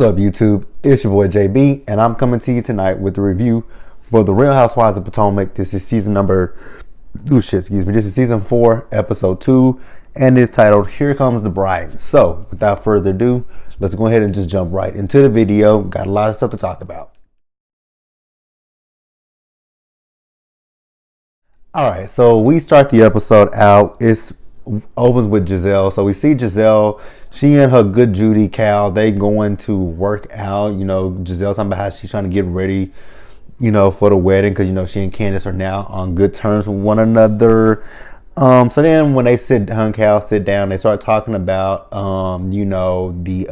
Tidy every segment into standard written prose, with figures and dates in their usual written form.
What's up, YouTube? It's your boy JB, and I'm coming to you tonight with a review for the Real Housewives of Potomac. This is season number, This is season 4, episode 2, and it's titled "Here Comes the Bride." So, without further ado, let's go ahead and just jump right into the video. Got a lot of stuff to talk about. All right, so we start the episode out. It opens with Gizelle. So we see Gizelle. She and her good Judy Cal, they going to work out. You know, Gizelle talking about how she's trying to get ready, you know, for the wedding because, you know, she and Candace are now on good terms with one another. So then when her and Cal sit down, they start talking about, you know, the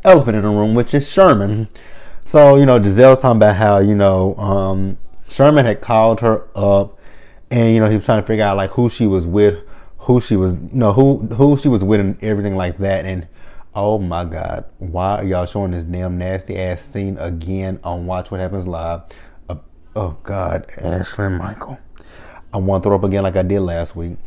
elephant in the room, which is Sherman. So, you know, Gizelle's talking about how, you know, Sherman had called her up and, you know, he was trying to figure out like who she was with, who she was with and everything like that. And oh my God, why are y'all showing this damn nasty ass scene again on Watch What Happens Live? Oh God, Ashley and Michael. I want to throw up again like I did last week.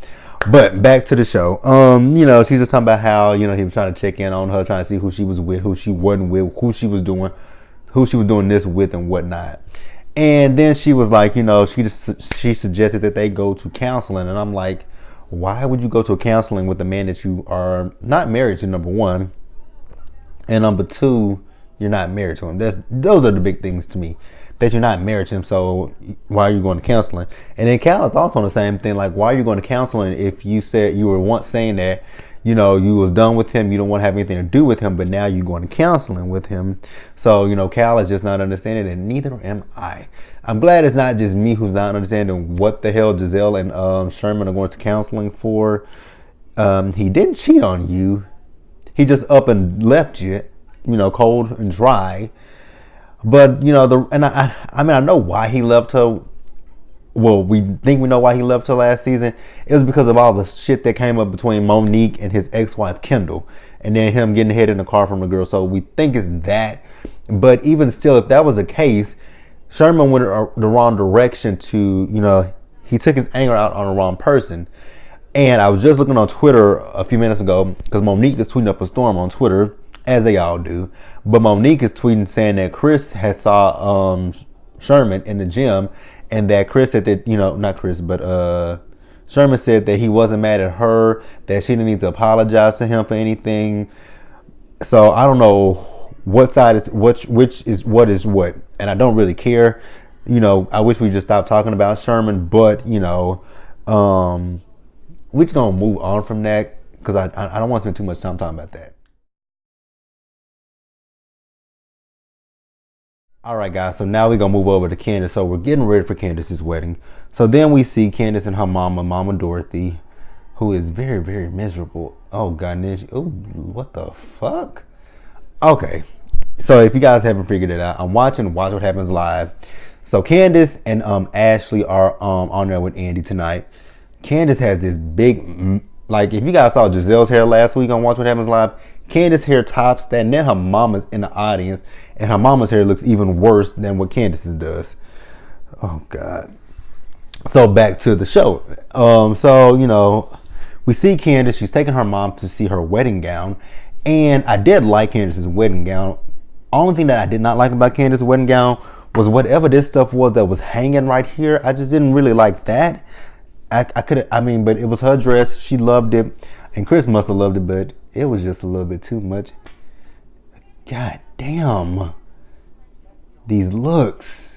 But back to the show. You know, she's just talking about how, you know, he was trying to check in on her, trying to see who she was with, who she wasn't with, who she was doing this with and whatnot. And then she was like, you know, she suggested that they go to counseling. And I'm like, why would you go to a counseling with a man that you are not married to, number one, and number two, you're not married to him? Those are the big things to me, that you're not married to him. So why are you going to counseling? And then Cal is also on the same thing. Like, why are you going to counseling if you said you were once saying that, you know, you was done with him, you don't want to have anything to do with him, but now you're going to counseling with him. So, you know, Cal is just not understanding, and neither am I. I'm glad it's not just me who's not understanding what the hell Gizelle and Sherman are going to counseling for. He didn't cheat on you. He just up and left you, you know, cold and dry. But, you know, I mean, I know why he left her. Well, we think we know why he left her last season. It was because of all the shit that came up between Monique and his ex-wife, Kendall. And then him getting hit in the car from the girl. So we think it's that. But even still, if that was the case, Sherman went the wrong direction to, you know, he took his anger out on the wrong person. And I was just looking on Twitter a few minutes ago because Monique is tweeting up a storm on Twitter, as they all do. But Monique is tweeting saying that Chris had saw Sherman in the gym, and that Chris said that, you know, not Chris, but Sherman said that he wasn't mad at her, that she didn't need to apologize to him for anything. So I don't know what side is which is what, and I don't really care. You know, I wish we just stopped talking about Sherman, but you know, we just don't move on from that because I don't want to spend too much time talking about that. All right, guys, so now we're going to move over to Candace. So we're getting ready for Candace's wedding. So then we see Candace and her Mama Dorothy, who is very, very miserable. Oh, goodness. Oh, what the fuck? Okay, so if you guys haven't figured it out, I'm watching Watch What Happens Live. So Candace and Ashley are on there with Andy tonight. Candace has this big, like, if you guys saw Gizelle's hair last week on Watch What Happens Live, Candace's hair tops that, and then her mama's in the audience, and her mama's hair looks even worse than what Candace's does. Oh God. So back to the show. So, you know, we see Candace, she's taking her mom to see her wedding gown, and I did like Candace's wedding gown. Only thing that I did not like about Candace's wedding gown was whatever this stuff was that was hanging right here. I just didn't really like that. But it was her dress. She loved it. And Chris must have loved it, but it was just a little bit too much. God damn. These looks.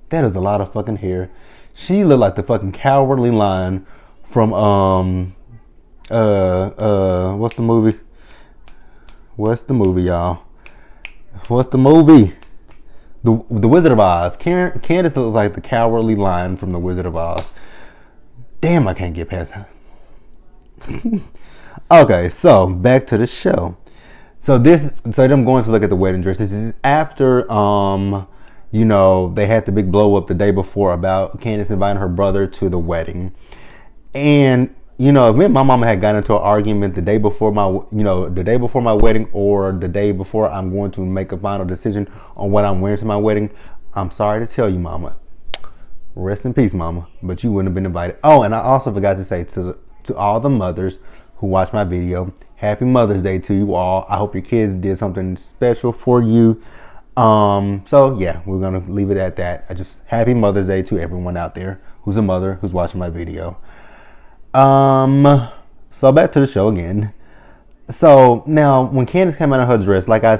That is a lot of fucking hair. She looked like the fucking Cowardly Lion from what's the movie? What's the movie, y'all? What's the movie? The Wizard of Oz. Candace looks like the Cowardly Lion from The Wizard of Oz. Damn, I can't get past her. Okay, so back to the show. So them going to look at the wedding dress. This is after you know, they had the big blow up the day before about Candace inviting her brother to the wedding. And you know, if me and my mama had gotten into an argument the day before my wedding, or the day before I'm going to make a final decision on what I'm wearing to my wedding, I'm sorry to tell you, mama, rest in peace, mama, but you wouldn't have been invited. Oh, and I also forgot to say to to all the mothers who watch my video. Happy Mother's Day to you all. I hope your kids did something special for you. So yeah, we're gonna leave it at that. I just happy Mother's Day to everyone out there who's a mother who's watching my video. So back to the show again. So now when Candace came out of her dress, like I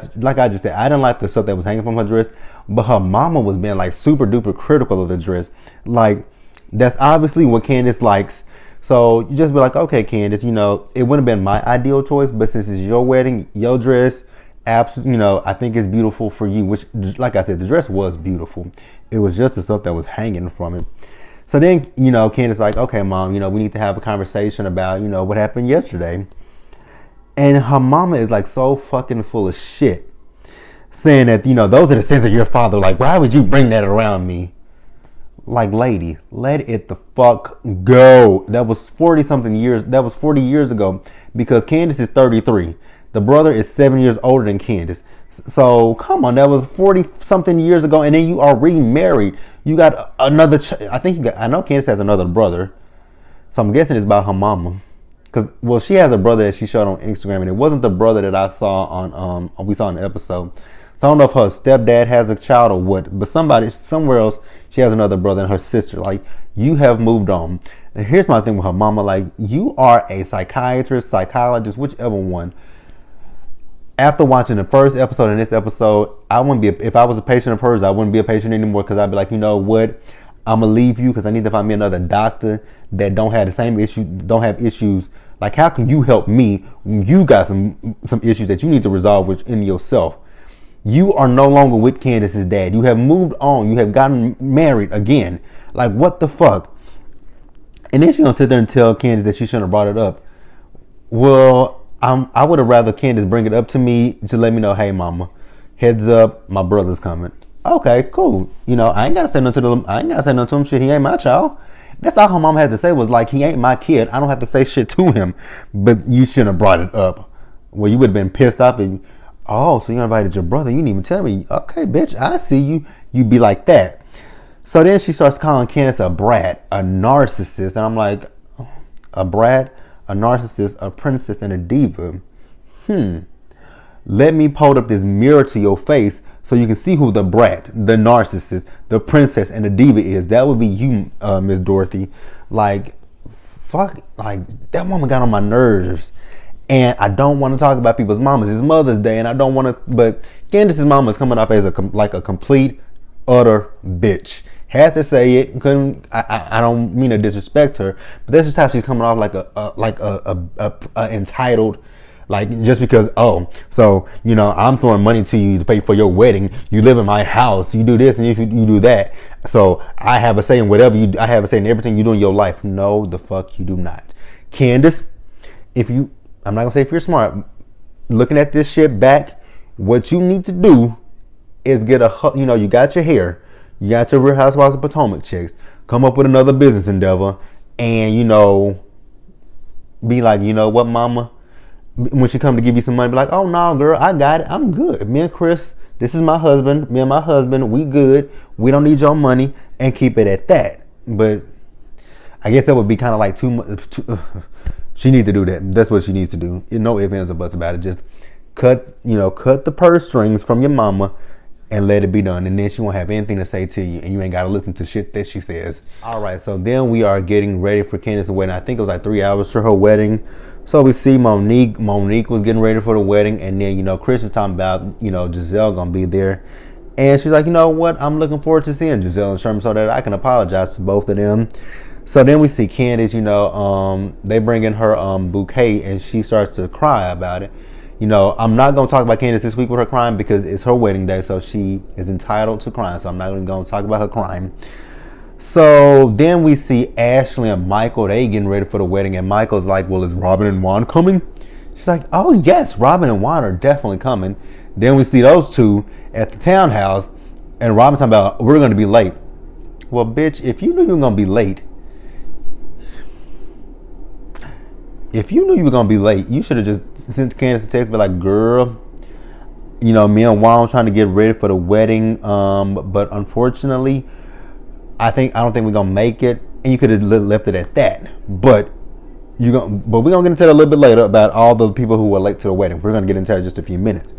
just said, I didn't like the stuff that was hanging from her dress, but her mama was being like super duper critical of the dress. Like that's obviously what Candace likes. So you just be like, okay, Candace, you know, it wouldn't have been my ideal choice, but since it's your wedding, your dress, absolutely, you know, I think it's beautiful for you, which, like I said, the dress was beautiful. It was just the stuff that was hanging from it. So then, you know, Candace like, okay, Mom, you know, we need to have a conversation about, you know, what happened yesterday. And her mama is like so fucking full of shit, saying that, you know, those are the sins of your father. Like, why would you bring that around me? Like, lady, let it the fuck go. That was 40 something years. That was 40 years ago, because Candace is 33. The brother is 7 years older than Candace. So come on, that was 40 something years ago. And then you are remarried. You got another, I know Candace has another brother. So I'm guessing it's about her mama. Cause, well, she has a brother that she showed on Instagram, and it wasn't the brother that I saw on, we saw in the episode. So I don't know if her stepdad has a child or what, but somewhere else, she has another brother and her sister. Like, you have moved on. And here's my thing with her mama. Like, you are a psychiatrist, psychologist, whichever one. After watching the first episode and this episode, I wouldn't be, if I was a patient of hers, I wouldn't be a patient anymore, because I'd be like, you know what? I'm going to leave you because I need to find me another doctor that don't have the same issue, don't have issues. Like, how can you help me when you got some issues that you need to resolve within yourself? You are no longer with Candace's dad. You have moved on. You have gotten married again. Like, what the fuck? And then she's going to sit there and tell Candace that she shouldn't have brought it up. Well, I would have rather Candace bring it up to me to let me know, hey, mama, heads up, my brother's coming. Okay, cool. You know, I ain't got to say nothing to them. I ain't got to say nothing to him. Shit, he ain't my child. That's all her mom had to say, was like, he ain't my kid. I don't have to say shit to him. But you shouldn't have brought it up. Well, you would have been pissed off if, oh, so you invited your brother. You didn't even tell me. Okay, bitch, I see you. You be like that. So then she starts calling Candace a brat, a narcissist. And I'm like, a brat, a narcissist, a princess, and a diva. Let me hold up this mirror to your face so you can see who the brat, the narcissist, the princess, and the diva is. That would be you, Miss Dorothy. Like, fuck, like, that woman got on my nerves. And I don't want to talk about people's mamas. It's Mother's Day, and I don't want to, but Candace's mama is coming off as a complete, utter bitch. Had to say it. Couldn't. I don't mean to disrespect her, but that's just how she's coming off, like a entitled. Like, just because, oh, so, you know, I'm throwing money to you to pay for your wedding. You live in my house. You do this and you do that. So I have a say in whatever you, I have a say in everything you do in your life. No, the fuck you do not. Candace, I'm not going to say if you're smart, looking at this shit back, what you need to do is get you got your hair. You got your Real Housewives of Potomac chicks. Come up with another business endeavor and, you know, be like, you know what, mama? When she come to give you some money, be like, oh no, girl, I got it. I'm good. Me and Chris, this is my husband. Me and my husband, we good. We don't need your money, and keep it at that. But I guess that would be kind of like too much. She needs to do that. That's what she needs to do. No ifs, ands, or buts about it. Just cut the purse strings from your mama and let it be done. And then she won't have anything to say to you, and you ain't got to listen to shit that she says. All right, so then we are getting ready for Candace's wedding. I think it was like 3 hours to her wedding. So we see Monique. Monique was getting ready for the wedding, and then, you know, Chris is talking about, you know, Giselle gonna be there. And she's like, you know what? I'm looking forward to seeing Giselle and Sherman so that I can apologize to both of them. So then we see Candace, you know, they bring in her bouquet, and she starts to cry about it. You know, I'm not going to talk about Candace this week with her crying because it's her wedding day, so she is entitled to crying. So I'm not even going to talk about her crying. So then we see Ashley and Michael. They getting ready for the wedding, and Michael's like, well, is Robin and Juan coming? She's like, oh, yes, Robin and Juan are definitely coming. Then we see those two at the townhouse, and Robin's talking about, we're going to be late. Well, bitch, if you knew you were going to be late, you should have just sent Candace a text, be like, girl, you know, me and Juan trying to get ready for the wedding, but unfortunately, I don't think we're gonna make it. And you could have left it at that. But but we're gonna get into that a little bit later about all the people who were late to the wedding. We're gonna get into that in just a few minutes.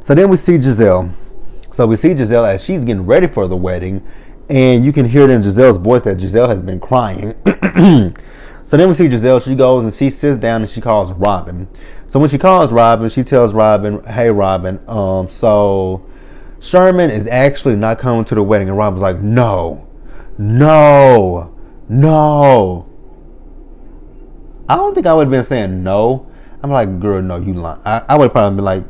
So then we see Giselle. So we see Giselle as she's getting ready for the wedding, and you can hear it in Giselle's voice that Giselle has been crying. So then we see Giselle. She goes and she sits down and she calls Robin. So when she calls Robin, she tells Robin, "Hey, Robin, so Sherman is actually not coming to the wedding." And Robin's like, "No, no, no." I don't think I would have been saying no. I'm like, "Girl, no, you lying." I would have probably been like,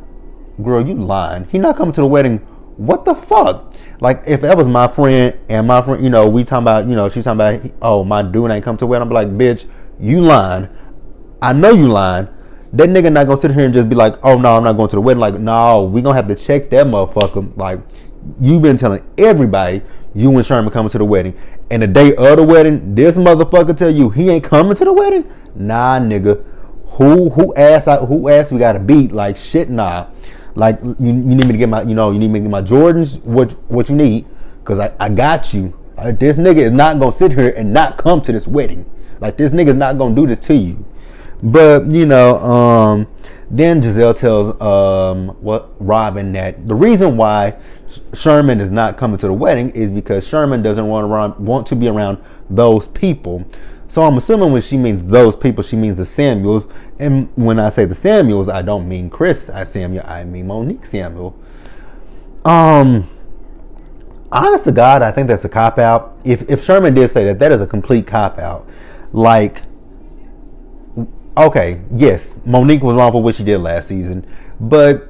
"Girl, you lying. He not coming to the wedding. What the fuck?" Like, if that was my friend and my friend, we talking about, she's talking about, "Oh, my dude ain't come to the wedding." I'm like, "Bitch, you lying. I know you lying." That nigga not gonna sit here and just be like, "Oh, no, I'm not going to the wedding." Like, no, we gonna have to check that motherfucker. Like, you been telling everybody you and Sherman coming to the wedding. And the day of the wedding, this motherfucker tell you he ain't coming to the wedding? Nah, nigga. Who asked we got to beat? Like, shit, nah. Like, you need me to get my, you need me to get my Jordans, what you need, because I got you. Like, this nigga is not going to sit here and not come to this wedding. Like, this nigga's not going to do this to you. But, then Giselle tells Robin that the reason why Sherman is not coming to the wedding is because Sherman doesn't want to be around those people. So I'm assuming when she means those people, she means the Samuels. And when I say the Samuels, I don't mean Chris Samuel. I mean Monique Samuel. Honest to God, I think that's a cop-out. If Sherman did say that, that is a complete cop-out. Like, okay, yes, Monique was wrong for what she did last season. But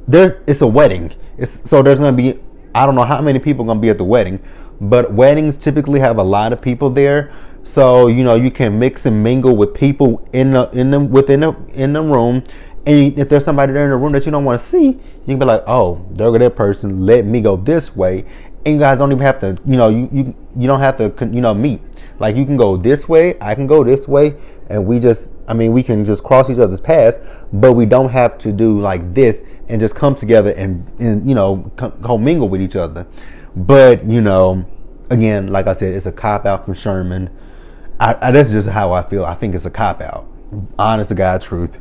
it's a wedding. So there's going to be, I don't know how many people are going to be at the wedding. But weddings typically have a lot of people there. So, you can mix and mingle with people within the room. And if there's somebody there in the room that you don't want to see, you can be like, "Oh, there go that person. Let me go this way." And you guys don't even have to, you don't have to, meet. Like, you can go this way, I can go this way, and we can just cross each other's paths, but we don't have to do like this and just come together and commingle with each other. But, again, like I said, it's a cop-out from Sherman. That's just how I feel. I think it's a cop-out. Honest to God truth.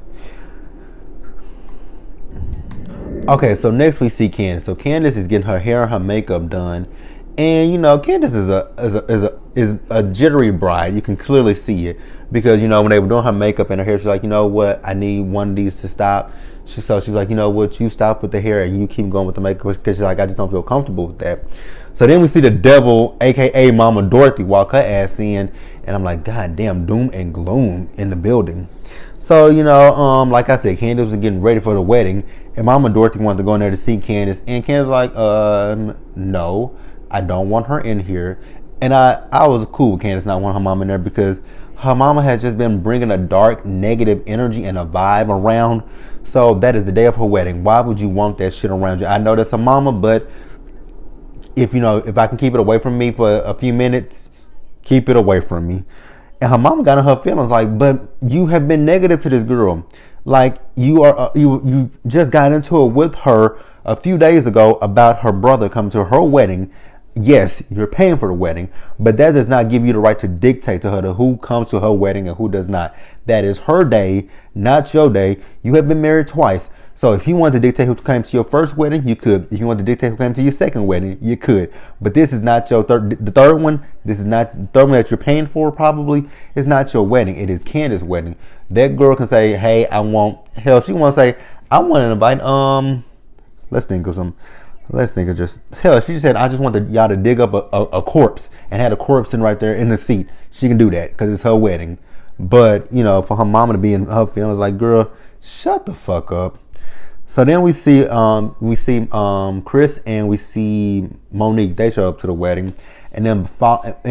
Okay, so next we see Candace. So Candace is getting her hair and her makeup done. And, Candace is a jittery bride. You can clearly see it. Because, when they were doing her makeup and her hair, she's like, "You know what? I need one of these to stop." She was like, "You know what? You stop with the hair and you keep going with the makeup." Because she's like, "I just don't feel comfortable with that." So then we see the devil, a.k.a. Mama Dorothy, walk her ass in. And I'm like, God damn, doom and gloom in the building. So, like I said, Candace was getting ready for the wedding. And Mama Dorothy wanted to go in there to see Candace. And Candace was like, no, I don't want her in here. And I was cool with Candace not wanting her mama in there because her mama has just been bringing a dark, negative energy and a vibe around. So that is the day of her wedding. Why would you want that shit around you? I know that's her mama, but if I can keep it away from me for a few minutes, keep it away from me. And her mama got in her feelings like, "But you have been negative to this girl. Like, you just got into it with her a few days ago about her brother coming to her wedding. Yes, you're paying for the wedding, but that does not give you the right to dictate to her to who comes to her wedding and who does not. That is her day, not your day. You have been married twice. So if you want to dictate who came to your first wedding, you could. If you want to dictate who came to your second wedding, you could. But this is not your the third one. This is not the third one that you're paying for. Probably is not your wedding. It is Candace's wedding. That girl can say, "Hey, she want to say, I want to invite Let's think of just hell. She just said, "I just want y'all to dig up a corpse and had a corpse in right there in the seat." She can do that because it's her wedding. But for her mama to be in her feelings, like, girl, shut the fuck up. So then we see Chris and we see Monique. They show up to the wedding, and then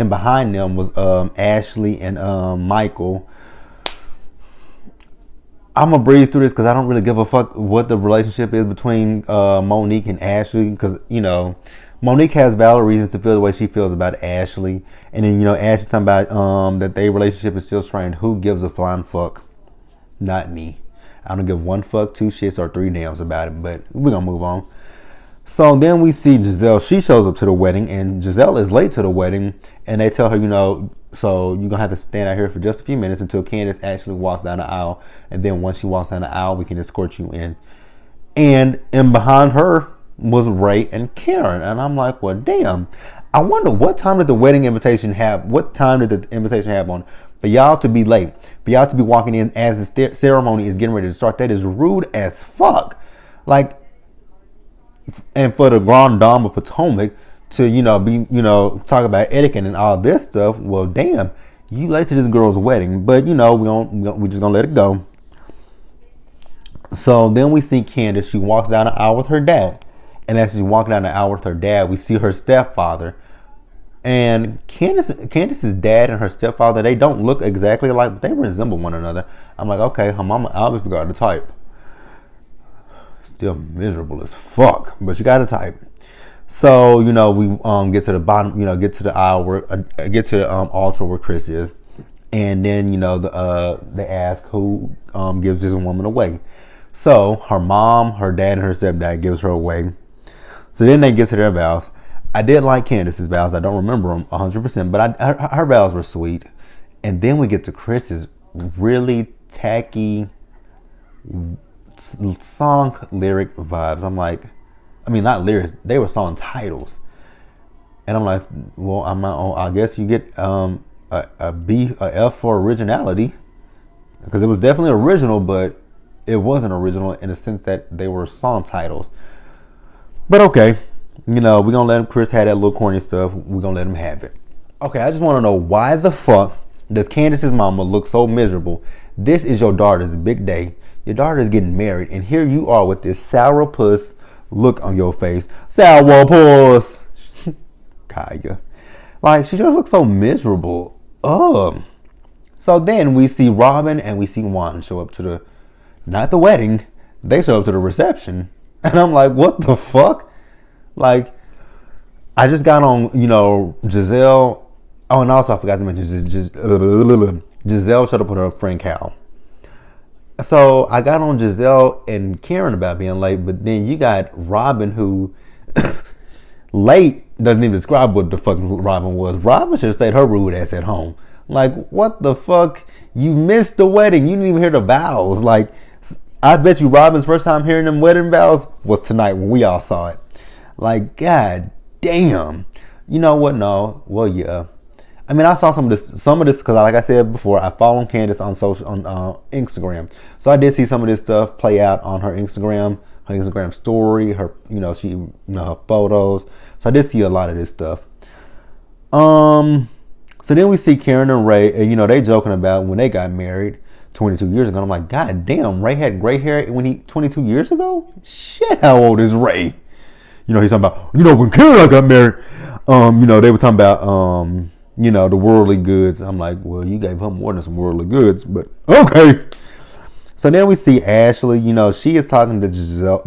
behind them was Ashley and Michael. I'm gonna breeze through this because I don't really give a fuck what the relationship is between Monique and Ashley, because Monique has valid reasons to feel the way she feels about Ashley, and then Ashley talking about that their relationship is still strained. Who gives a flying fuck? Not me. I don't give one fuck, two shits, or three damns about it. But we're gonna move on. So then we see Giselle. She shows up to the wedding, and Giselle is late to the wedding. And they tell her, so you're going to have to stand out here for just a few minutes until Candace actually walks down the aisle. And then once she walks down the aisle, we can escort you in. And behind her was Ray and Karen. And I'm like, well, damn. I wonder what time did the wedding invitation have? What time did the invitation have on? For y'all to be late. For y'all to be walking in as the ceremony is getting ready to start. That is rude as fuck. Like, and for the Grand Dame of Potomac to, talk about etiquette and all this stuff, well, damn, you late to this girl's wedding. But, we just gonna let it go. So then we see Candace. She walks down the aisle with her dad. And as she's walking down the aisle with her dad, we see her stepfather. And Candace's dad and her stepfather, they don't look exactly alike, but they resemble one another. I'm like, okay, her mama obviously got the type. Still miserable as fuck, but you got a type. So we get to the bottom, get to the aisle where get to the altar where Chris is, and then they ask who gives this woman away. So her mom, her dad, and her stepdad gives her away. So then they get to their vows. I did like Candace's vows. I don't remember them 100%, but her vows were sweet. And then we get to Chris's really tacky song lyric vibes. I'm like, not lyrics, they were song titles. And I'm like, well, I guess you get a F for originality, because it was definitely original, but it wasn't original in the sense that they were song titles. But okay, we're gonna let Chris have that little corny stuff. We're gonna let him have it. Okay, I just want to know, why the fuck does Candace's mama look so miserable? This is your daughter's big day. Your daughter is getting married, and here you are with this sourpuss look on your face. Sourpuss. Kaya. Like, she just looks so miserable. So then we see Robin and we see Juan show up to not the wedding, they show up to the reception. And I'm like, what the fuck? Like, I just got on, Giselle. Oh, and also I forgot to mention Giselle showed up with her friend Cal. So I got on Giselle and Karen about being late, but then you got Robin, who late doesn't even describe what the fuck Robin was. Robin should have stayed her rude ass at home. Like, what the fuck? You missed the wedding. You didn't even hear the vows. Like, I bet you Robin's first time hearing them wedding vows was tonight when we all saw it. Like, god damn. You know what? No. Well, yeah. I saw some of this because, like I said before, I follow Candace on Instagram. So I did see some of this stuff play out on her Instagram story, her her photos. So I did see a lot of this stuff. So then we see Karen and Ray, and they joking about when they got married 22 years ago. And I'm like, god damn, Ray had gray hair when 22 years ago? Shit, how old is Ray? He's talking about, when Karen and I got married, they were talking about the worldly goods. I'm like, well, you gave her more than some worldly goods, but okay. So then we see Ashley, she is talking to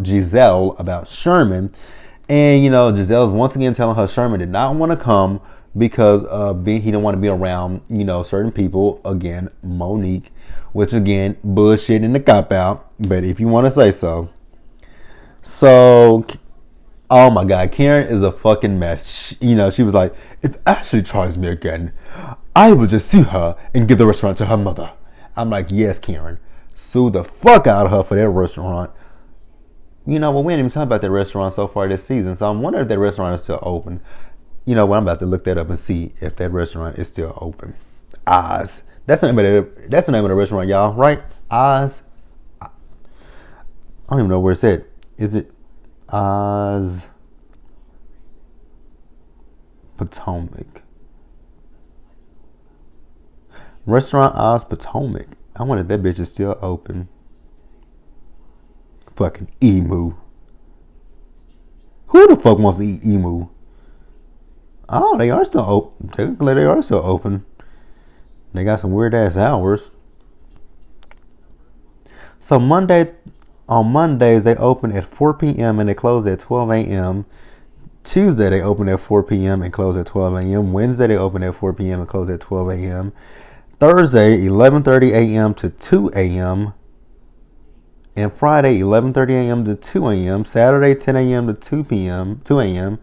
Giselle about Sherman. And, Giselle's once again telling her Sherman did not want to come because he didn't want to be around, certain people. Again, Monique, which again, bullshit and the cop out. But if you want to say so. So, oh my God, Karen is a fucking mess. She was like, if Ashley tries me again, I will just sue her and give the restaurant to her mother. I'm like, yes, Karen, sue the fuck out of her for that restaurant. Well, we ain't even talking about that restaurant so far this season. So I'm wondering if that restaurant is still open. I'm about to look that up and see if that restaurant is still open. Oz. That's the name of the restaurant, y'all, right? Oz. I don't even know where it's at. Is it Oz Potomac? Restaurant Oz Potomac. I wonder if that bitch is still open. Fucking emu. Who the fuck wants to eat emu? Oh, they are still open. Technically, they are still open. They got some weird ass hours. So on Mondays, they open at 4 p.m. and they close at 12 a.m. Tuesday, they open at 4 p.m. and close at 12 a.m. Wednesday, they open at 4 p.m. and close at 12 a.m. Thursday, 11:30 a.m. to 2 a.m. And Friday, 11:30 a.m. to 2 a.m. Saturday, 10 a.m. to 2 a.m.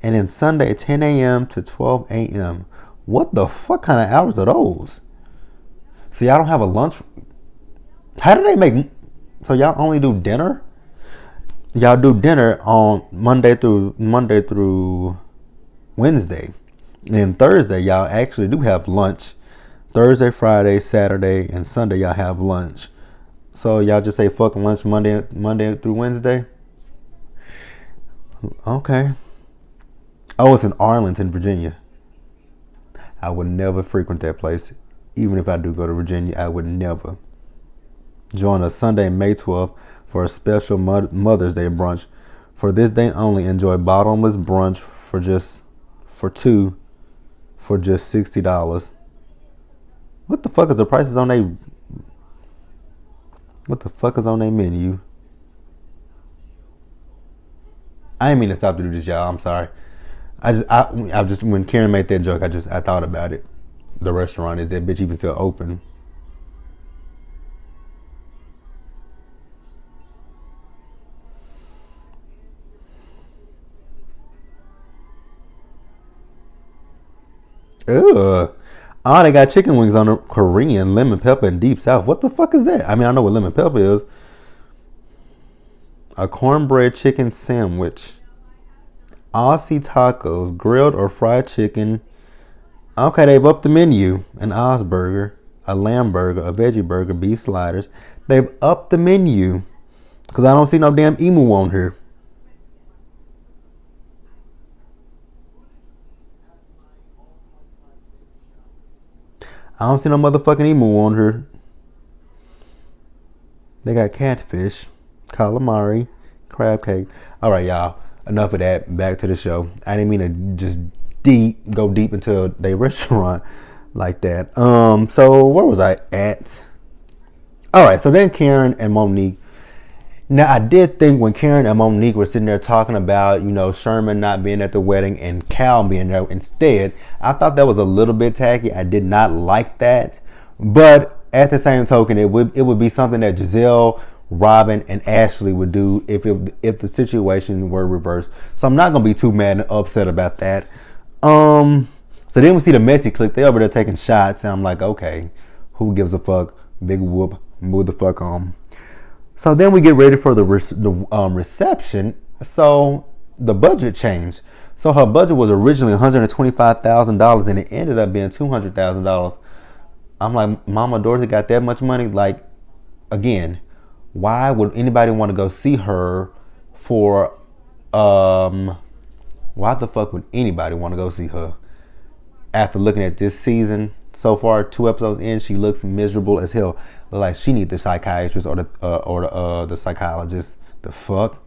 And then Sunday, 10 a.m. to 12 a.m. What the fuck kind of hours are those? So y'all don't have a lunch? How do they make? So y'all only do dinner? Y'all do dinner on Monday through Wednesday. And then Thursday, y'all actually do have lunch. Thursday, Friday, Saturday, and Sunday, y'all have lunch. So y'all just say fucking lunch Monday through Wednesday? Okay. Oh, it's in Arlington, Virginia. I would never frequent that place. Even if I do go to Virginia, I would never. Join us Sunday, May 12th for a special Mother's Day brunch. For this day only, enjoy bottomless brunch for just $60. What the fuck is the prices on they? What the fuck is on their menu? I didn't mean to stop to do this, y'all. I'm sorry. I just when Karen made that joke, I thought about it. The restaurant, is that bitch even still open? Ugh. Oh, they got chicken wings on the Korean, lemon pepper, and deep south. What the fuck is that? I mean, I know what lemon pepper is. A cornbread chicken sandwich. Aussie tacos, grilled or fried chicken. Okay, they've upped the menu. An Oz burger, a lamb burger, a veggie burger, beef sliders. They've upped the menu. Because I don't see no damn emu on here. I don't see no motherfucking emu on here. They got catfish, calamari, crab cake. All right, y'all. Enough of that. Back to the show. I didn't mean to just go deep into their restaurant like that. So where was I at? All right. So then Karen and Monique. Now I did think when Karen and Monique were sitting there talking about, Sherman not being at the wedding and Cal being there instead, I thought that was a little bit tacky. I did not like that. But at the same token, it would be something that Giselle, Robin, and Ashley would do if the situation were reversed. So I'm not gonna be too mad and upset about that. So then we see the messy clique. They over there taking shots, and I'm like, okay, who gives a fuck? Big whoop, move the fuck on. So then we get ready for the reception. So the budget changed. So her budget was originally $125,000, and it ended up being $200,000. I'm like, Mama Dorothy got that much money? Like, again, why would anybody want to go see her for, why the fuck would anybody want to go see her? After looking at this season, so far, 2 episodes in, she looks miserable as hell. Like she needs the psychiatrist or the psychologist. The fuck?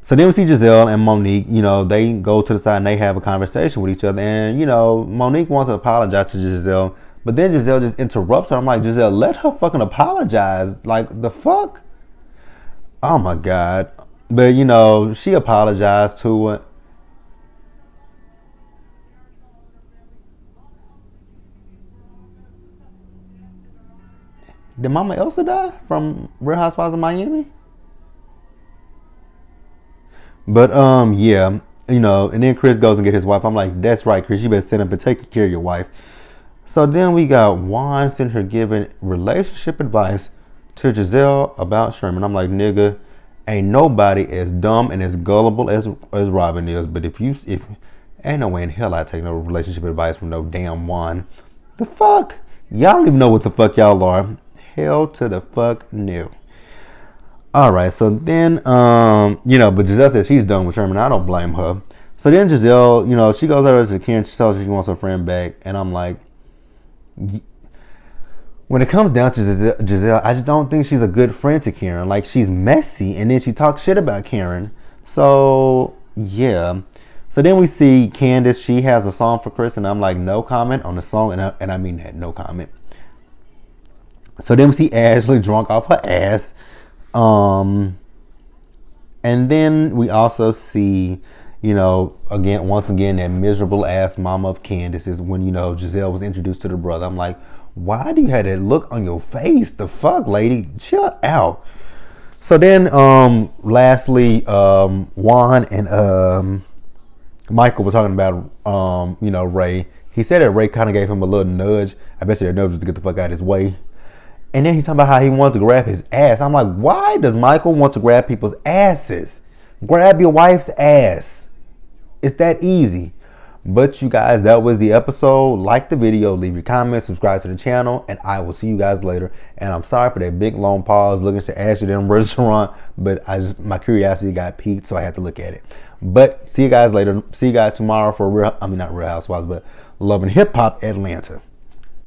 So then we see Giselle and Monique, they go to the side and they have a conversation with each other. And, Monique wants to apologize to Giselle. But then Giselle just interrupts her. I'm like, Giselle, let her fucking apologize. Like, the fuck? Oh, my God. But, she apologized to her. Did Mama Elsa die from Real Housewives of Miami? But, yeah. And then Chris goes and get his wife. I'm like, that's right, Chris. You better sit up and take care of your wife. So then we got Juan sitting here giving relationship advice to Giselle about Sherman. I'm like, nigga, ain't nobody as dumb and as gullible as Robin is. But if ain't no way in hell I take no relationship advice from no damn Juan. The fuck? Y'all don't even know what the fuck y'all are. Hell to the fuck no. All right, so then, but Giselle says she's done with Sherman. I don't blame her. So then Giselle, she goes over to Karen. She tells her she wants her friend back. And I'm like, when it comes down to Giselle, I just don't think she's a good friend to Karen. Like, she's messy, and then she talks shit about Karen. So, yeah. So then we see Candace. She has a song for Chris, and I'm like, no comment on the song. And I mean that, no comment. So then we see Ashley drunk off her ass. And then we also see, once again, that miserable ass mama of Candace is when, Giselle was introduced to the brother. I'm like, why do you have that look on your face? The fuck, lady? Chill out. So then, lastly, Juan and Michael was talking about, Ray. He said that Ray kind of gave him a little nudge. I bet you that nudge was to get the fuck out of his way. And then he's talking about how he wanted to grab his ass. I'm like, why does Michael want to grab people's asses? Grab your wife's ass. It's that easy. But you guys, that was the episode. Like the video, leave your comments, subscribe to the channel, and I will see you guys later. And I'm sorry for that big long pause looking to ask you them restaurant, but my curiosity got piqued, so I had to look at it. But see you guys later. See you guys tomorrow for not Real Housewives, but Love and Hip Hop Atlanta.